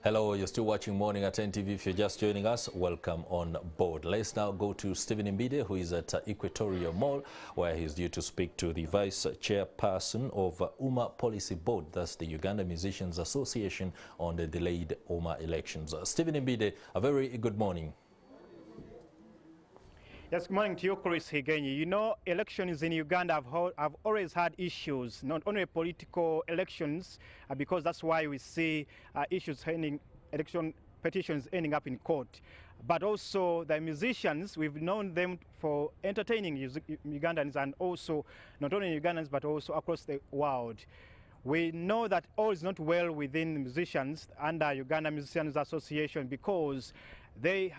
Hello, you're still watching Morning at NTV. If you're just joining us, welcome on board. Let's now go to Stephen Mbide, who is at Equatorial Mall, where he's due to speak to the Vice Chairperson of UMA Policy Board, that's the Uganda Musicians Association, on the delayed UMA elections. Stephen Mbide, a very good morning. Yes, good morning to you, Chris Higenyi. You know, elections in Uganda have always had issues, not only political elections, because that's why we see issues ending, election petitions ending up in court. But also the musicians, we've known them for entertaining Ugandans, and also not only Ugandans, but also across the world. We know that all is not well within the musicians under Uganda Musicians Association because they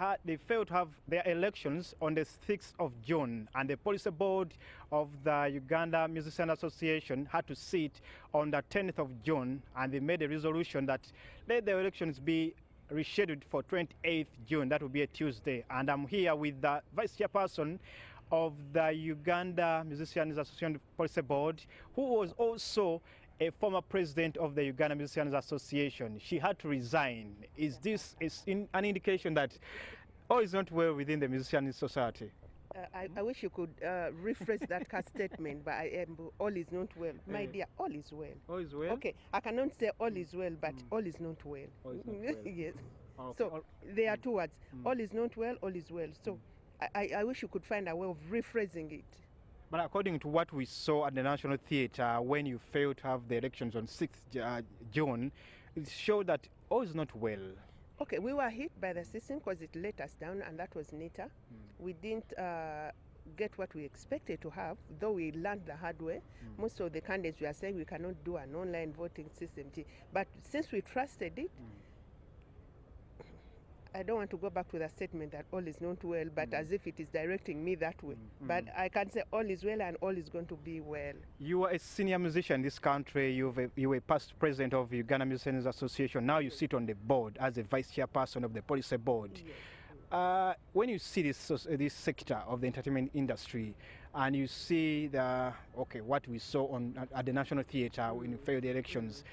failed to have their elections on the 6th of June, and the policy board of the Uganda Musicians Association had to sit on the 10th of June, and they made a resolution that let the elections be rescheduled for 28th June. That will be a Tuesday. And I'm here with the Vice Chairperson of the Uganda Musicians Association Policy Board, who was also a former president of the Uganda Musicians Association. She had to resign. Is this an indication that all is not well within the musician society? I wish you could rephrase that statement, but all is not well. My dear, all is well. All is well? Okay, I cannot say all is well, but all is not well. All is not well. Yes. Okay. So there are two words. All is not well, all is well. So I wish you could find a way of rephrasing it. But according to what we saw at the National Theatre, when you failed to have the elections on 6th June, it showed that all is not well. Okay, we were hit by the system because it let us down, and that was neater. We didn't get what we expected to have, though we learned the hard way. Most of the candidates were saying we cannot do an online voting system. But since we trusted it, I don't want to go back to the statement that all is not well, but as if it is directing me that way. But I can say all is well and all is going to be well. You are a senior musician in this country. You were past president of Uganda Musicians Association. Now you sit on the board as a vice chairperson of the policy board. Yes. When you see this sector of the entertainment industry, and you see what we saw at the National Theatre when you failed the elections,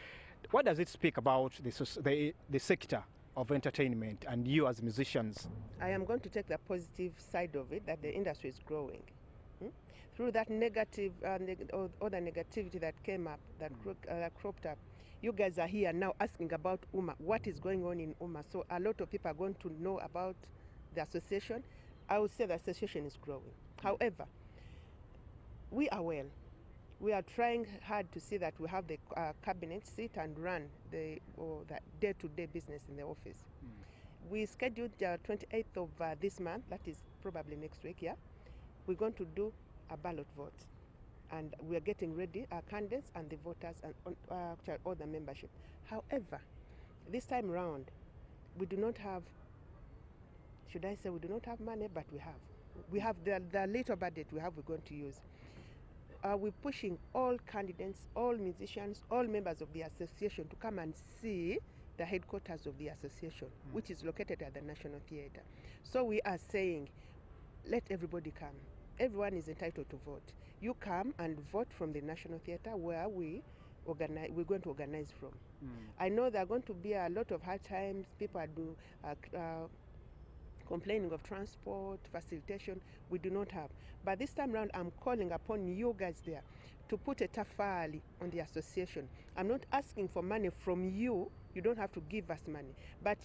what does it speak about the sector of entertainment and you as musicians? I am going to take the positive side of it, that the industry is growing. Through that negative, all the negativity that came up, that cropped up, you guys are here now asking about UMA, what is going on in UMA. So a lot of people are going to know about the association. I would say the association is growing. However, we are well. We are trying hard to see that we have the cabinet sit and run the day-to-day business in the office. We scheduled 28th of this month, that is probably next week, yeah? We're going to do a ballot vote. And we are getting ready, our candidates and the voters and all the membership. However, this time round, we do not have, should I say we do not have money, but we have. We have the little budget we're going to use. We're pushing all candidates, all musicians, all members of the association to come and see the headquarters of the association, which is located at the National Theatre. So we are saying, let everybody come. Everyone is entitled to vote. You come and vote from the National Theatre where we're going to organize from. I know there are going to be a lot of hard times. People are complaining of transport, facilitation, we do not have. But this time around, I'm calling upon you guys there to put a tafali on the association. I'm not asking for money from you. You don't have to give us money. But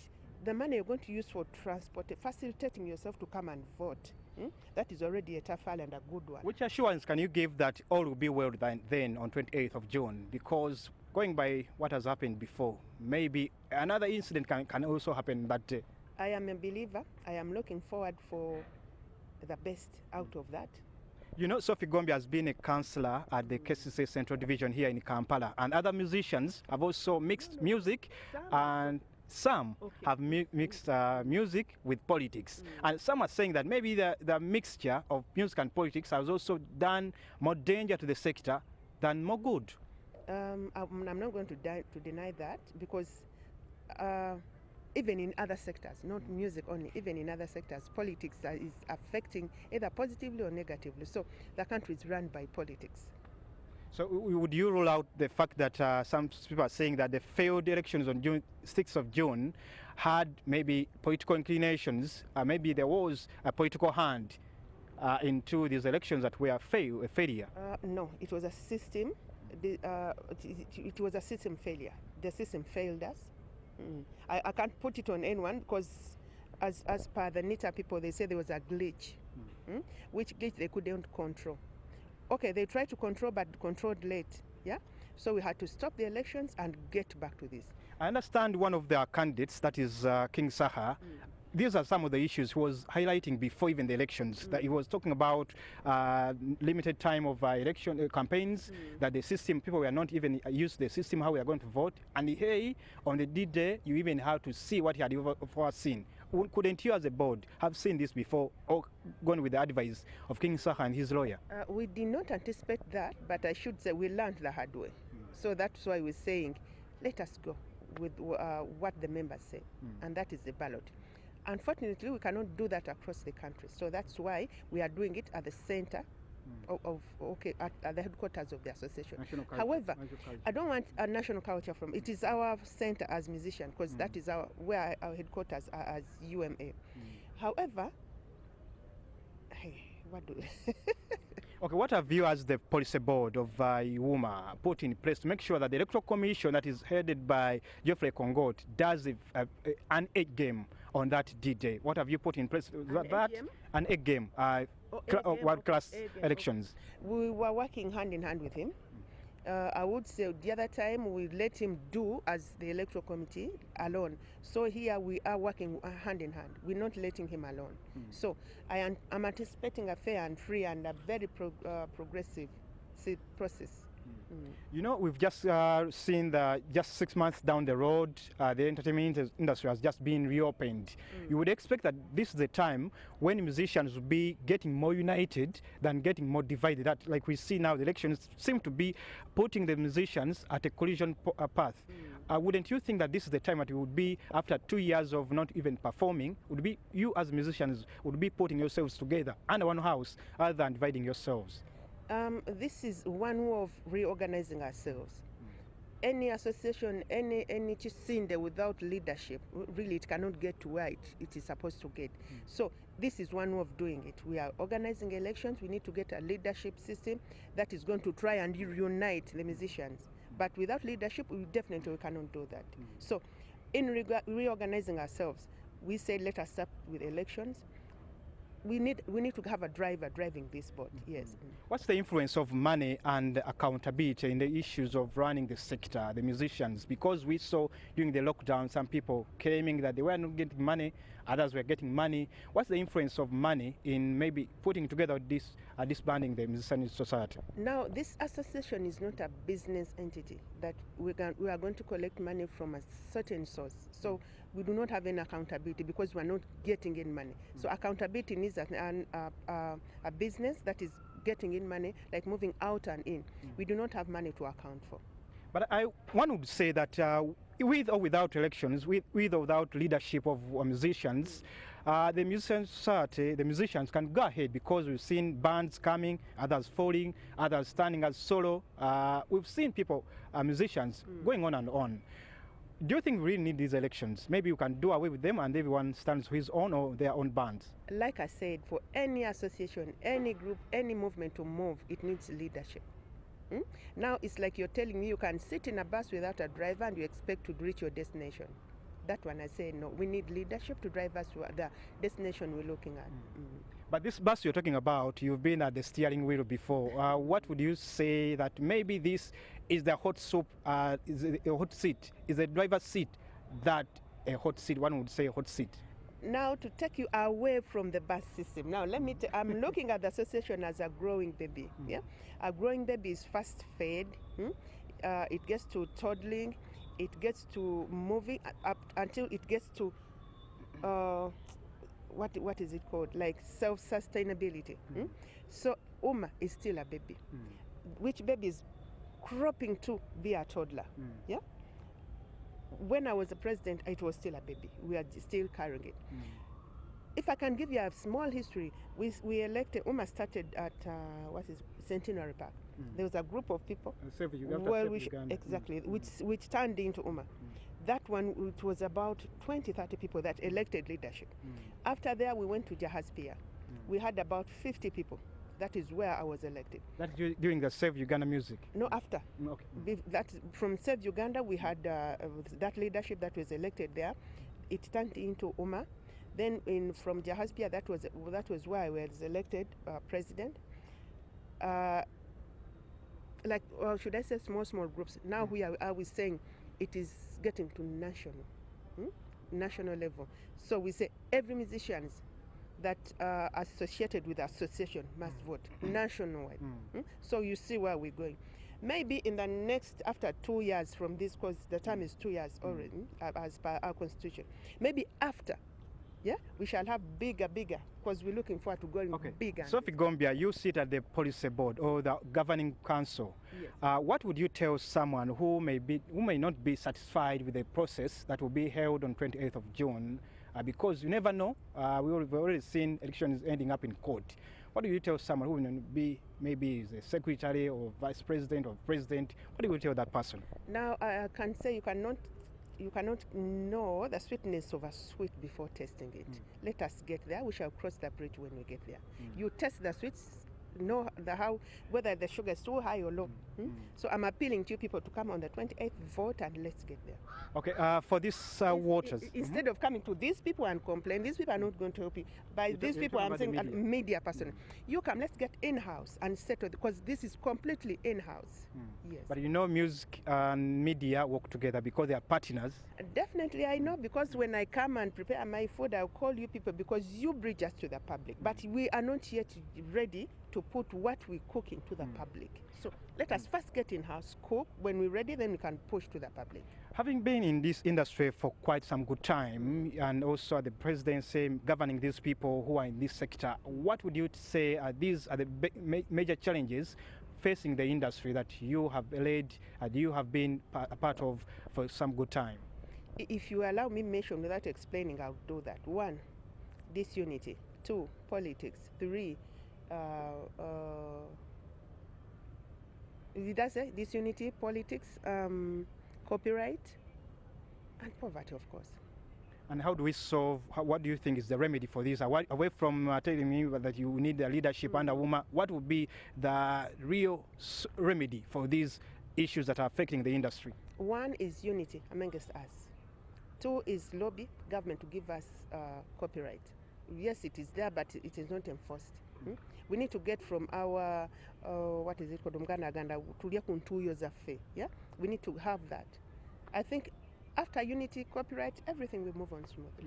the money you're going to use for transport, facilitating yourself to come and vote, that is already a tafali and a good one. Which assurance can you give that all will be well then on 28th of June? Because going by what has happened before, maybe another incident can also happen, but I am a believer. I am looking forward for the best out of that. You know, Sophie Gombe has been a councillor at the KCC Central Division here in Kampala, and other musicians have also mixed music, and some have mixed music with politics. And some are saying that maybe the mixture of music and politics has also done more danger to the sector than more good. I'm not going to deny that, because even in other sectors, not music only, even in other sectors, politics is affecting either positively or negatively. So the country is run by politics. So would you rule out the fact that some people are saying that the failed elections on June 6th of June had maybe political inclinations, maybe there was a political hand into these elections that were a failure? No, it was a system. It was a system failure. The system failed us. I can't put it on anyone because as per the NITA people, they say there was a glitch, which glitch they couldn't control. Okay, they tried to control, but controlled late, yeah? So we had to stop the elections and get back to this. I understand one of their candidates, that is King Saha, these are some of the issues he was highlighting before even the elections, that he was talking about limited time of election campaigns, that the system, people were not even used the system, how we are going to vote. And hey, on the D-Day, you even had to see what he had foreseen. Couldn't you as a board have seen this before or gone with the advice of King Saha and his lawyer? We did not anticipate that, but I should say we learned the hard way. So that's why we're saying, let us go with what the members say, and that is the ballot. Unfortunately, we cannot do that across the country. So that's why we are doing it at the center at the headquarters of the association. However, I don't want a national culture from it. Is our center as musicians, because that is where our headquarters are as UMA. However, hey, what do Okay, what have you as the policy board of UMA put in place to make sure that the electoral commission that is headed by Geoffrey Kongot does an egg game on that D-Day? What have you put in place? An egg game, world-class elections. We were working hand in hand with him. I would say the other time we let him do as the electoral committee alone. So here we are working hand in hand. We're not letting him alone. So I'm anticipating a fair and free and a very progressive process. You know, we've just seen that just 6 months down the road, the entertainment industry has just been reopened. You would expect that this is the time when musicians will be getting more united than getting more divided. That, like we see now, the elections seem to be putting the musicians at a collision path. Wouldn't you think that this is the time that it would be, after 2 years of not even performing, would be you as musicians would be putting yourselves together under one house rather than dividing yourselves? This is one way of reorganizing ourselves. Any association, any Chisinde without leadership, really it cannot get to where it is supposed to get. So this is one way of doing it. We are organizing elections. We need to get a leadership system that is going to try and reunite the musicians. But without leadership, we definitely cannot do that. So in reorganizing ourselves, we said let us start with elections. We need to have a driver driving this board, yes. What's the influence of money and accountability in the issues of running the sector, the musicians? Because we saw during the lockdown some people claiming that they were not getting money, others were getting money. What's the influence of money in maybe putting together this, disbanding the musician society? Now, this association is not a business entity that we are going to collect money from a certain source. So we do not have any accountability because we are not getting in money. So accountability needs a business that is getting in money, like moving out and in. We do not have money to account for. But one would say that with or without elections, with or without leadership of musicians, the musician society, the musicians can go ahead, because we've seen bands coming, others falling, others standing as solo. We've seen people, musicians, going on and on. Do you think we really need these elections? Maybe you can do away with them and everyone stands for his own or their own bands. Like I said, for any association, any group, any movement to move, it needs leadership. Now it's like you're telling me you can sit in a bus without a driver and you expect to reach your destination. That one I say no. We need leadership to drive us to the destination we're looking at. But this bus you're talking about, you've been at the steering wheel before. What would you say that maybe this is the hot soup, is a hot seat, is a driver's seat that a hot seat, one would say a hot seat? Now to take you away from the bus system. Now let me, I'm looking at the association as a growing baby. Yeah, a growing baby is first fed. It gets to toddling, it gets to moving up until it gets to what is it called? Like self-sustainability. So UMA is still a baby, which baby is cropping to be a toddler. Yeah. When I was a president, it was still a baby. We are still carrying it. If I can give you a small history, we elected, UMA started at Centenary Park. There was a group of people. Save Uganda, Exactly, which turned into UMA. That one, it was about 20, 30 people that elected leadership. After there, we went to Jahaspia. We had about 50 people. That is where I was elected. That's during the Save Uganda music? No, after. Okay. That, from Save Uganda, we had that leadership that was elected there. It turned into UMA. Then from Jahaspia, that was where I was elected president. Should I say small groups? Now I was saying it is getting to national level. So we say every musicians that are associated with the association must vote nationwide. So you see where we're going. Maybe in the next, after 2 years from this, because the time is 2 years already, as per our constitution, maybe after, we shall have bigger, because we're looking forward to going bigger. Sophie Gombia, you sit at the policy board or the governing council. Yes. What would you tell someone who may not be satisfied with the process that will be held on 28th of June? Because you never know. We've already seen elections ending up in court. What do you tell someone who will be maybe the secretary or vice president or president? What do you tell that person? Now I can say you cannot know the sweetness of a sweet before tasting it. Let us get there. We shall cross the bridge when we get there. You taste the sweets, know whether the sugar is too high or low. So I'm appealing to you people to come on the 28th, vote, and let's get there. Okay, for these waters. Instead of coming to these people and complain, these people are not going to help you. By these people, I'm saying a media person. You come, let's get in-house and settle, because this is completely in-house. Yes. But you know, music and media work together because they are partners. Definitely, I know, because when I come and prepare my food, I'll call you people because you bridge us to the public. But we are not yet ready to put what we cook into the public. So let us first get in-house, cook. When we're ready, then we can push to the public. Having been in this industry for quite some good time, and also at the presidency governing these people who are in this sector, what would you say these are the major challenges facing the industry that you have led and you have been a part of for some good time? If you allow me mention without explaining, I'll do that. 1, disunity. 2, politics. 3, did I say disunity, politics, copyright, and poverty, of course. And how do we solve, what do you think is the remedy for this? Away from telling me that you need the leadership under woman, what would be the real remedy for these issues that are affecting the industry? 1 is unity amongst us. 2 is lobby government to give us copyright. Yes, it is there, but it is not enforced. We need to get from our, what is it called, yeah? We need to have that. I think after unity, copyright, everything will move on smoothly.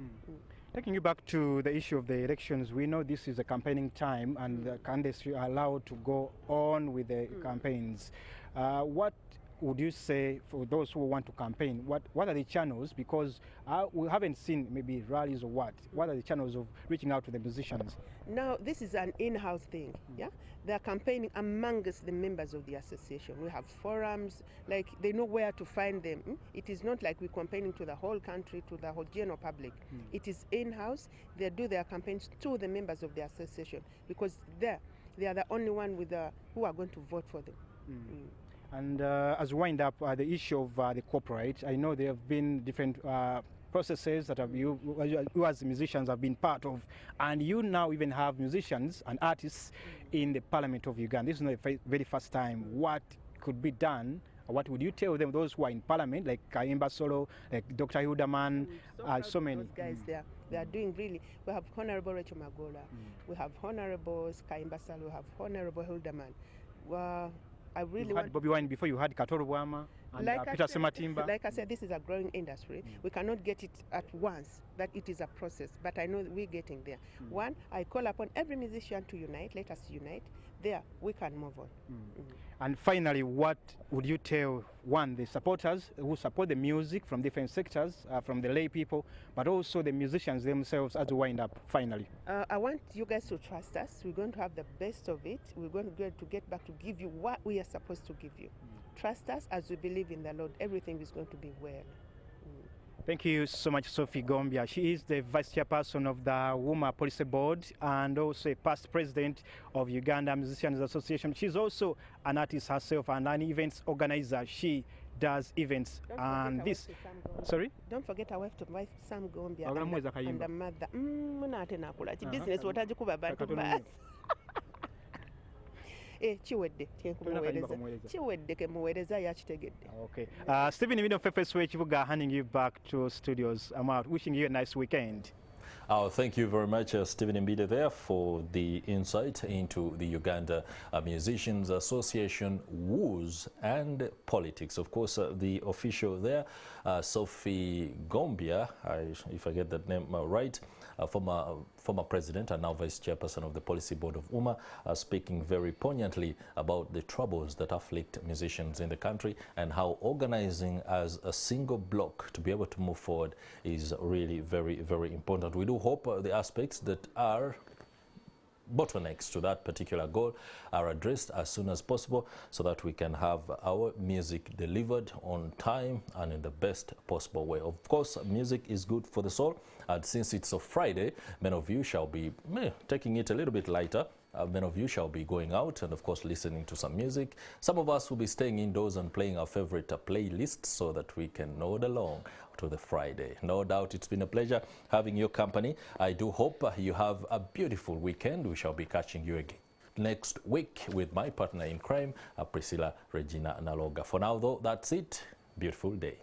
Taking you back to the issue of the elections, we know this is a campaigning time and the candidates are allowed to go on with the campaigns. What would you say for those who want to campaign? What are the channels? Because we haven't seen maybe rallies or what. What are the channels of reaching out to the musicians? Now, this is an in-house thing, yeah? They're campaigning amongst the members of the association. We have forums, like they know where to find them. It is not like we're campaigning to the whole country, to the whole general public. It is in-house. They do their campaigns to the members of the association because they are the only one who are going to vote for them. And as we wind up the issue of the corporate, I know there have been different processes that you as musicians have been part of, and you now even have musicians and artists in the Parliament of Uganda. This is not the very first time. What could be done? What would you tell them, those who are in Parliament, like Kaimba Solo, like Dr. Hilderman, so many? Those guys they are doing really. We have Honorable Rachel Magola, we have Honorable Kaimba Solo, we have Honorable Hilderman. Well, I really you had Bobby Wine before, you had Katoro Bwama and Peter Sematimba. Like I said, this is a growing industry. We cannot get it at once, but it is a process. But I know we're getting there. 1, I call upon every musician to unite. Let us unite. There, we can move on. And finally, what would you tell, the supporters who support the music from different sectors, from the lay people, but also the musicians themselves as we wind up finally? I want you guys to trust us. We're going to have the best of it. We're going to get back to give you what we are supposed to give you. Trust us as we believe in the Lord. Everything is going to be well. Thank you so much, Sophie Gombia. She is the Vice Chairperson of the WUMA Policy Board and also a past president of Uganda Musicians Association. She's also an artist herself and an events organizer. She does events and this. Sorry? Don't forget our wife to wife Sam Gombia and the mother. Munate nakula. Business watagikuba bantu basi. Chiwedde kemuweereza yakitegedde. Okay. Stephen Imido Fefeswe Chibuga, handing you back to studios. I'm out. Wishing you a nice weekend. Thank you very much, Stephen Mbide there, for the insight into the Uganda Musicians Association, WUS, and politics. Of course, the official there, Sophie Gombia, if I get that name right, former president and now vice chairperson of the policy board of WUMA, speaking very poignantly about the troubles that afflict musicians in the country and how organizing as a single block to be able to move forward is really very, very important. We do hope the aspects that are bottlenecks to that particular goal are addressed as soon as possible so that we can have our music delivered on time and in the best possible way. Of course, music is good for the soul, and since it's a Friday, many of you shall be taking it a little bit lighter. Many of you shall be going out and of course listening to some music. Some of us will be staying indoors and playing our favorite playlists so that we can nod along to the Friday. No doubt it's been a pleasure having your company. I do hope you have a beautiful weekend. We shall be catching you again next week with my partner in crime, Priscilla Regina Naloga. For now though, that's it. Beautiful day.